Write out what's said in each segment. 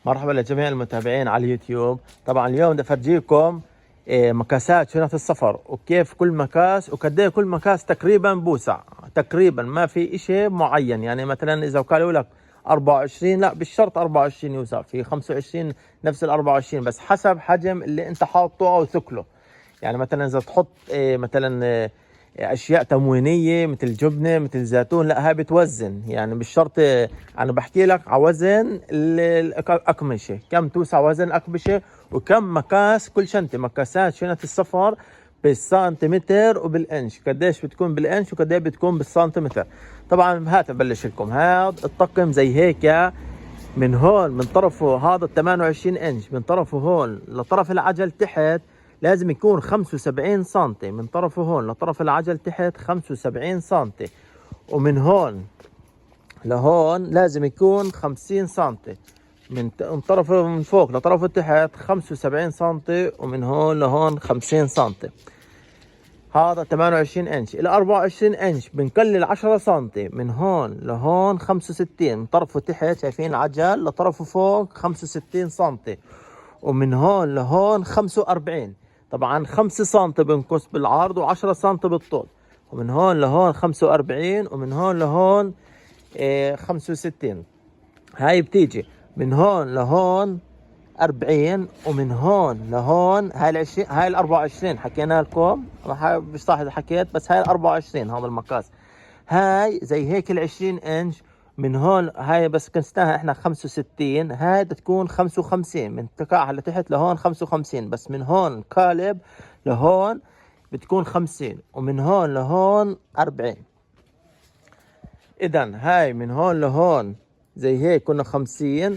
مرحبا لجميع المتابعين على اليوتيوب. طبعا اليوم بدي افرجيكم مكاسات شنط السفر وكيف كل مكاس وقد ايه كل مكاس تقريبا بوسع، تقريبا ما في اشي معين. يعني مثلا اذا قالوا لك 24 لا بالشرط 24 يوسع، في 25 نفس ال 24 بس حسب حجم اللي انت حاطه او ثقله. يعني مثلا اذا تحط مثلا اشياء تموينيه مثل جبنه مثل زيتون، لا هاي بتوزن. يعني مش شرط انا بحكي لك على وزن الاقمشه، كم توسع وزن الاقمشه وكم مكاس كل شنطه. مكاسات شنط السفر بالسنتيمتر وبالانش، قديش بتكون بالانش وقديش بتكون بالسنتيمتر. طبعا هات ببلش لكم. هذا الطقم زي هيك من هون من طرفه، هذا 28 انش من طرفه هون لطرف العجل تحت لازم يكون 75 سنتي. من طرفه هون لطرف العجل تحت 75 سنتي، ومن هون لهون لازم يكون 50 سنتي. من طرفه من فوق لطرفه تحت 75 سنتي، ومن هون لهون 50 سنتي. هذا 28 انش. ال 24 انش بنقلل 10 سنتي من هون لهون 65. من طرفه تحت شايفين العجل لطرفه فوق 65 سنتي، ومن هون لهون 45. طبعا 5 سنتي بنقص بالعرض و10 سنتي بالطول. ومن هون لهون 45، ومن هون لهون 65. هاي بتيجي من هون لهون 40، ومن هون لهون هاي ال20 هاي ال24 حكينا لكم. مش صح اذا حكيت، بس هاي ال24 هذا المقاس. هاي زي هيك ال20 انش من هون. هاي بس كنستاها احنا 65، هاي تكون 55 من تقاعها لتحت لهون 55، بس من هون قالب لهون بتكون 50، ومن هون لهون 40. اذا هاي من هون لهون زي هيك كنا 50،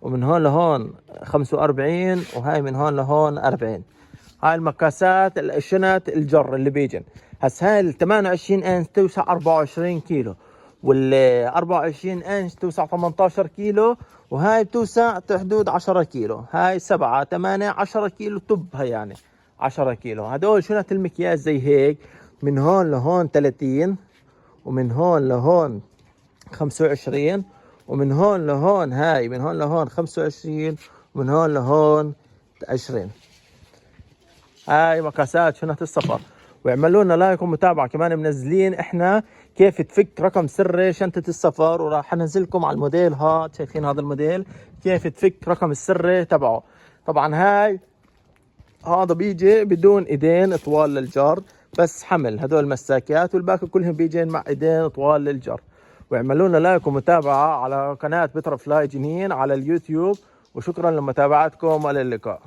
ومن هون لهون 45، وهاي من هون لهون 40. هاي المقاسات الشنط الجر اللي بيجن. هسا هاي ال 28 انش توسع 24 كيلو، وال 24 انش توسع 18 كيلو، وهاي بتوسع حدود 10 كيلو. هاي 7 8 10 كيلو تبها، يعني 10 كيلو. هدول شنط المكياج زي هيك من هون لهون 30، ومن هون لهون 25، ومن هون لهون هاي من هون لهون 25، ومن هون لهون 20. هاي مقاسات شنط السفر. واعملوا لنا لايك ومتابعة. كمان منزلين احنا كيف تفك رقم سري شنطة السفر، وراح انزلكم على الموديل هذا. شايفين هذا الموديل كيف تفك رقم السري تبعه. طبعا هذا بيجي بدون ايدين طوال للجر، بس حمل هدول المساكات، والباقي كلهم بيجين مع ايدين طوال للجر. واعملوا لنا لايك ومتابعة على قناة بترفلاي جنين على اليوتيوب، وشكرا لمتابعتكم والى اللقاء.